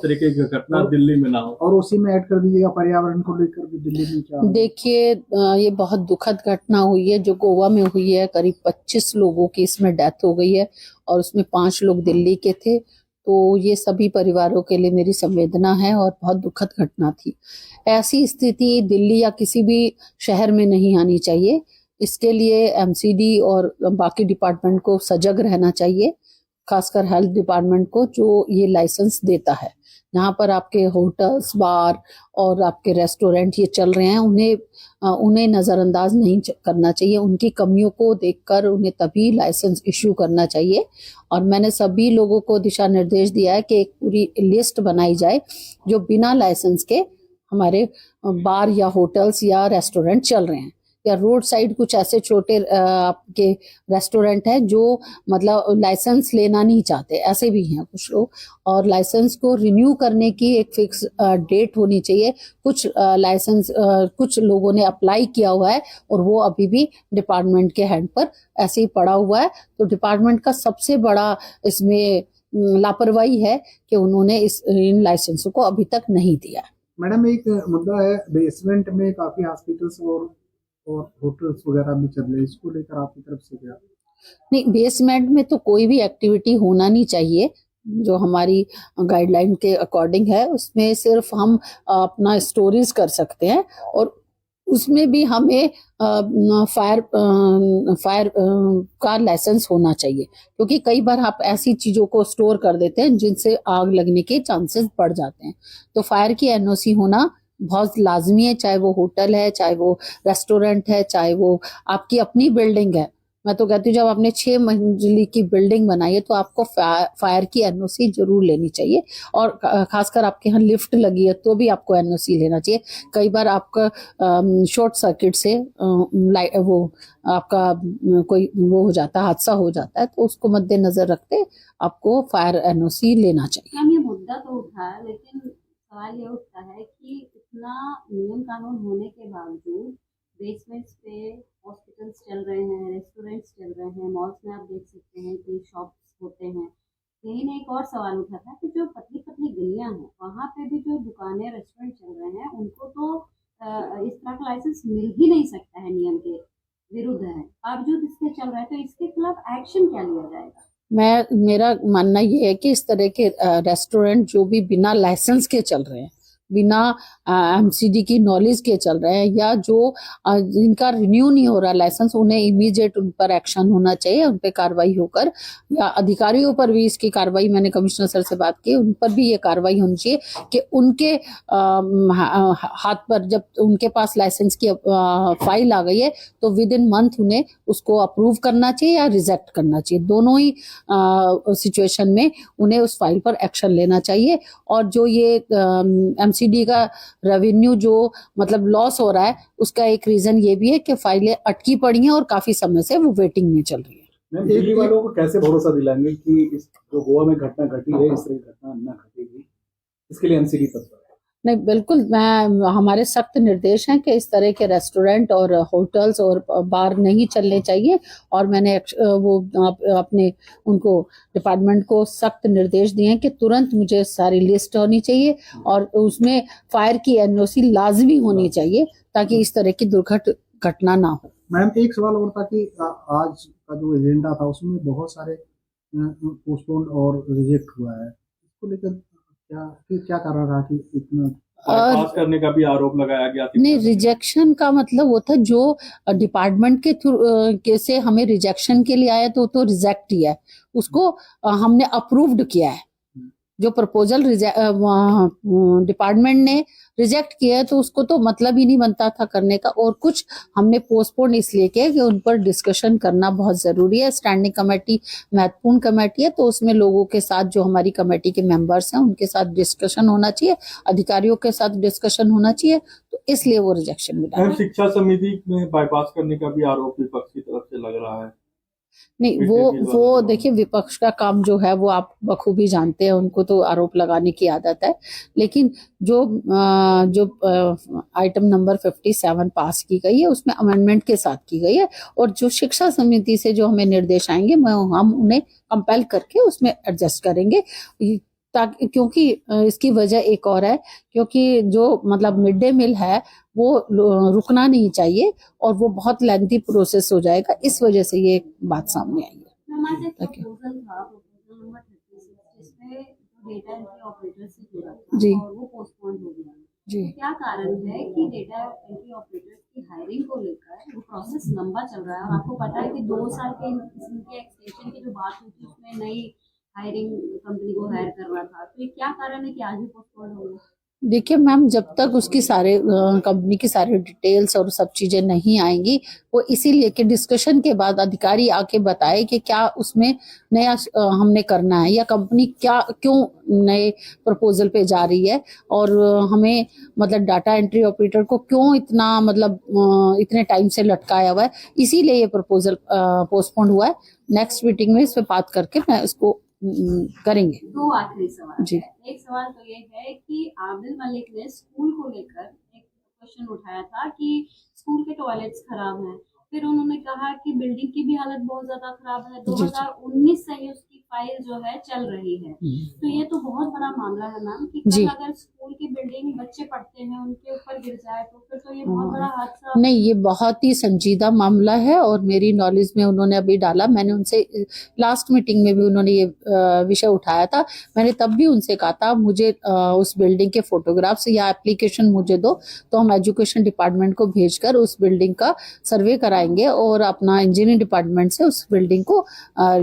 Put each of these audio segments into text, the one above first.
तरीके की घटना दिल्ली में ना हो। और उसी में ऐड कर दीजिएगा पर्यावरण को लेकर भी दिल्ली में क्या। देखिए ये बहुत दुखद घटना हुई है जो गोवा में हुई है। करीब 25 लोगों की इसमें डेथ हो गई है और उसमें 5 लोग दिल्ली के थे। तो ये सभी परिवारों के लिए मेरी संवेदना है और बहुत दुखद घटना थी। ऐसी स्थिति दिल्ली या किसी भी शहर में नहीं आनी चाहिए। इसके लिए एमसीडी और बाकी डिपार्टमेंट को सजग रहना चाहिए, खासकर हेल्थ डिपार्टमेंट को जो ये लाइसेंस देता है। जहाँ पर आपके होटल्स, बार और आपके रेस्टोरेंट ये चल रहे हैं उन्हें नज़रअंदाज नहीं करना चाहिए। उनकी कमियों को देखकर उन्हें तभी लाइसेंस इशू करना चाहिए। और मैंने सभी लोगों को दिशा निर्देश दिया है कि एक पूरी लिस्ट बनाई जाए जो बिना लाइसेंस के हमारे बार या होटल्स या रेस्टोरेंट चल रहे हैं, या रोड साइड कुछ ऐसे छोटे आपके रेस्टोरेंट हैं जो मतलब लाइसेंस लेना नहीं चाहते, ऐसे भी हैं कुछ लोग। और लाइसेंस को रिन्यू करने की एक फिक्स डेट होनी चाहिए। कुछ लाइसेंस कुछ लोगों ने अप्लाई किया हुआ है और वो अभी भी डिपार्टमेंट के हैंड पर ऐसे ही पड़ा हुआ है। तो डिपार्टमेंट का सबसे बड़ा इसमें लापरवाही है कि उन्होंने इन लाइसेंसों को अभी तक नहीं दिया। मैडम एक मुद्दा है, बेसमेंट में काफी हॉस्पिटल्स और होटल्स वगैरह भी चल रहे हैं, इसको लेकर आपकी तरफ से क्या। नहीं, बेसमेंट में तो कोई भी एक्टिविटी होना नहीं चाहिए। जो हमारी गाइडलाइन के अकॉर्डिंग है उसमें सिर्फ हम अपना स्टोरीज कर सकते हैं और उसमें भी हमें फायर का लाइसेंस होना चाहिए, क्योंकि कई बार आप ऐसी चीज़ों को स्टोर कर देते हैं जिनसे आग लगने के चांसेस बढ़ जाते हैं। तो फायर की एनओसी होना बहुत लाजमी है, चाहे वो होटल है, चाहे वो रेस्टोरेंट है, चाहे वो आपकी अपनी बिल्डिंग है। मैं तो कहती हूँ जब आपने 6 मंजिली की बिल्डिंग बनाई है तो आपको फायर की एनओसी जरूर लेनी चाहिए। और खासकर आपके यहाँ लिफ्ट लगी है तो भी आपको एनओसी लेना चाहिए। कई बार आपका शॉर्ट सर्किट से वो आपका कोई वो हो जाता है, हादसा हो जाता है, तो उसको मद्देनजर रखते आपको फायर एनओसी लेना चाहिए। हम ये मुद्दा तो उठा, लेकिन सवाल ये उठता है कि इतना नियम कानून होने के बावजूद बेसमेंट्स पे हॉस्पिटल्स चल रहे हैं, रेस्टोरेंट्स चल रहे हैं, मॉल्स में आप देख सकते हैं कि शॉप्स होते हैं। यही नहीं, एक और सवाल उठा था कि जो पतली पतली गलियां हैं वहाँ पे भी जो दुकानें, रेस्टोरेंट चल रहे हैं उनको तो इस तरह का लाइसेंस मिल ही नहीं सकता है, नियम के विरुद्ध है, बावजूद इसके चल रहा है। तो इसके खिलाफ एक्शन क्या लिया जाएगा? मेरा मानना ये है कि इस तरह के रेस्टोरेंट जो भी बिना लाइसेंस के चल रहे हैं, बिना एमसीडी की नॉलेज के चल रहे हैं, या जो जिनका रिन्यू नहीं हो रहा लाइसेंस, उन्हें इमीडिएट उन पर एक्शन होना चाहिए, उन पर कार्रवाई होकर, या अधिकारियों पर भी इसकी कार्रवाई, मैंने कमिश्नर सर से बात की, उन पर भी ये कार्रवाई होनी चाहिए कि उनके हाथ पर जब उनके पास लाइसेंस की फाइल आ गई है तो विद इन मंथ उन्हें उसको अप्रूव करना चाहिए या रिजेक्ट करना चाहिए। दोनों ही सिचुएशन में उन्हें उस फाइल पर एक्शन लेना चाहिए। और जो ये एमसीडी का रेवेन्यू जो मतलब लॉस हो रहा है, उसका एक रीजन ये भी है कि फाइलें अटकी पड़ी हैं और काफी समय से वो वेटिंग में चल रही है। दिल्ली वालों को कैसे भरोसा दिलाएंगे कि इस जो गोवा में घटना घटी है इस तरह की घटना न घटेगी, इसके लिए एमसीडी तत्पर है? नहीं, बिल्कुल, हमारे सख्त निर्देश हैं कि इस तरह के रेस्टोरेंट और होटल्स और बार नहीं चलने चाहिए। और मैंने अपने उनको डिपार्टमेंट को सख्त निर्देश दिए हैं कि तुरंत मुझे सारी लिस्ट होनी चाहिए और उसमें फायर की एनओसी लाजमी होनी चाहिए ताकि इस तरह की घटना ना हो। मैम एक सवाल और था कि आज का जो एजेंडा था उसमें बहुत सारे पोस्टपोन और रिजेक्ट हुआ है, इसको लेकर क्या कारण रहा कि इतना पास करने का भी आरोप लगाया गया था? नहीं, रिजेक्शन का मतलब वो था जो डिपार्टमेंट के थ्रू से हमें रिजेक्शन के लिए आया तो रिजेक्ट किया है, उसको हमने अप्रूव्ड किया है। जो प्रपोजल डिपार्टमेंट ने रिजेक्ट किया है तो उसको तो मतलब ही नहीं बनता था करने का। और कुछ हमने पोस्टपोन इसलिए किया कि उन पर डिस्कशन करना बहुत जरूरी है। स्टैंडिंग कमेटी महत्वपूर्ण कमेटी है, तो उसमें लोगों के साथ, जो हमारी कमेटी के मेंबर्स हैं, उनके साथ डिस्कशन होना चाहिए, अधिकारियों के साथ डिस्कशन होना चाहिए, तो इसलिए वो रिजेक्शन मिला। शिक्षा समिति में बाईपास करने का भी आरोप विपक्ष की तरफ से लग रहा है। नहीं, वो देखिए, विपक्ष का काम जो है वो आप बखूबी जानते हैं, उनको तो आरोप लगाने की आदत है। लेकिन जो आइटम नंबर 57 पास की गई है उसमें अमेंडमेंट के साथ की गई है, और जो शिक्षा समिति से जो हमें निर्देश आएंगे हम उन्हें कंपेल करके उसमें एडजस्ट करेंगे, ताकि क्योंकि इसकी वजह एक और है, क्योंकि जो मतलब मिड डे मील है वो रुकना नहीं चाहिए और वो बहुत लेंथी प्रोसेस हो जाएगा, इस वजह से ये बात सामने आई है। हमारे ताकि प्रपोजल था, प्रपोजल नंबर 36, जिसमें जो डेटा एंट्री ऑपरेटर से जुड़ा था जी। और वो पोस्टपोन हो गया। जी। तो क्या कारण है कि डेटा एंट्री ऑपरेटर्स की हायरिंग को लेकर वो प्रोसेस लंबा चल रहा है? और आपको पता है कि 2 साल के इनके एक्सटेंशन की जो बात हुई थी उसमें नई हायरिंग कंपनी को हायर कर रहा था, तो ये क्या कारण है कि आज भी पोस्टपोन हो गया? देखिए मैम, जब तक उसकी सारे कंपनी की सारी डिटेल्स और सब चीजें नहीं आएंगी, वो इसीलिए कि डिस्कशन के बाद अधिकारी आके बताए कि क्या उसमें नया हमने करना है या कंपनी क्या क्यों नए प्रपोजल पे जा रही है और हमें मतलब डाटा एंट्री ऑपरेटर को क्यों इतना मतलब इतने टाइम से लटकाया हुआ है, इसीलिए ये प्रपोजल पोस्टपोन हुआ है। नेक्स्ट मीटिंग में इस पे बात करके मैं इसको करेंगे। 2 आखिरी सवाल जी। है। एक सवाल तो ये है कि आदिल मलिक ने स्कूल को लेकर एक क्वेश्चन उठाया था कि स्कूल के टॉयलेट्स खराब हैं, फिर उन्होंने कहा कि बिल्डिंग की भी हालत बहुत ज्यादा खराब है, 2019 से ही उसकी फाइल जो है चल रही है। तो ये तो बहुत बड़ा मामला है मैम कि जी। कल अगर स्कूल की बिल्डिंग बच्चे पढ़ते हैं उनके ऊपर गिर जाए तो फिर तो ये बहुत बड़ा हादसा। नहीं, ये बहुत ही संजीदा मामला है और मेरी नॉलेज में उन्होंने अभी डाला। मैंने उनसे लास्ट मीटिंग में भी उन्होंने ये विषय उठाया था, मैंने तब भी उनसे कहा था मुझे उस बिल्डिंग के फोटोग्राफ्स या एप्लीकेशन मुझे दो, तो हम एजुकेशन डिपार्टमेंट को भेजकर उस बिल्डिंग का सर्वे कराएंगे और अपना इंजीनियरिंग डिपार्टमेंट से उस बिल्डिंग को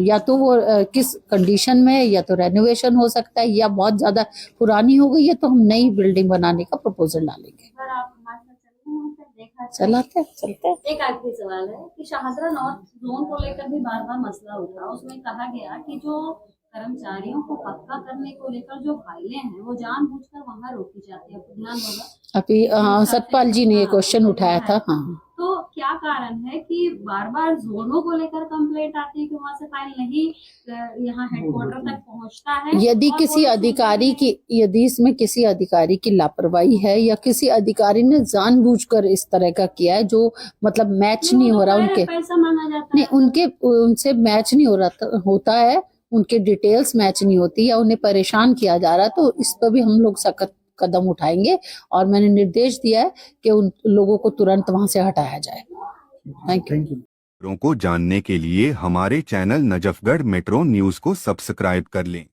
या तो वो किस कंडीशन में है, या तो रेनोवेशन हो सकता है या बहुत ज्यादा पुरानी हो गई है, तो हम नई बिल्डिंग बनाने का प्रपोजल डालेंगे। सर आप हमारे साथ चलेंगे वहाँ पे देखा चलते हैं। एक आखिरी सवाल है कि शाहदरा नॉर्थ जोन को लेकर भी बार बार मसला उठा, उसमें कहा गया कि जो कर्मचारियों को पक्का करने को लेकर जो फाइलें हैं वो जानबूझकर वहां रोकी जाती है, आपको ध्यान होगा अभी सतपाल जी ने ये क्वेश्चन उठाया था। हाँ, तो क्या कारण है कि बार बार जोनों को लेकर कंप्लेंट आती है कि वहां से फाइल नहीं यहाँ हेडक्वार्टर तक पहुंचता है? यदि और किसी वो अधिकारी की यदि इसमें किसी अधिकारी की लापरवाही है या किसी अधिकारी ने जानबूझकर इस तरह का किया है जो मतलब मैच नहीं हो रहा उनके, पैसा मांगा जाता नहीं है, उनसे मैच नहीं हो रहा होता है, उनके डिटेल्स मैच नहीं होती या उन्हें परेशान किया जा रहा है, तो इस पर भी हम लोग सख्त कदम उठाएंगे और मैंने निर्देश दिया है कि उन लोगों को तुरंत वहां से हटाया जाए। Thank you. खबरों को जानने के लिए हमारे चैनल नजफगढ़ मेट्रो न्यूज को सब्सक्राइब कर लें।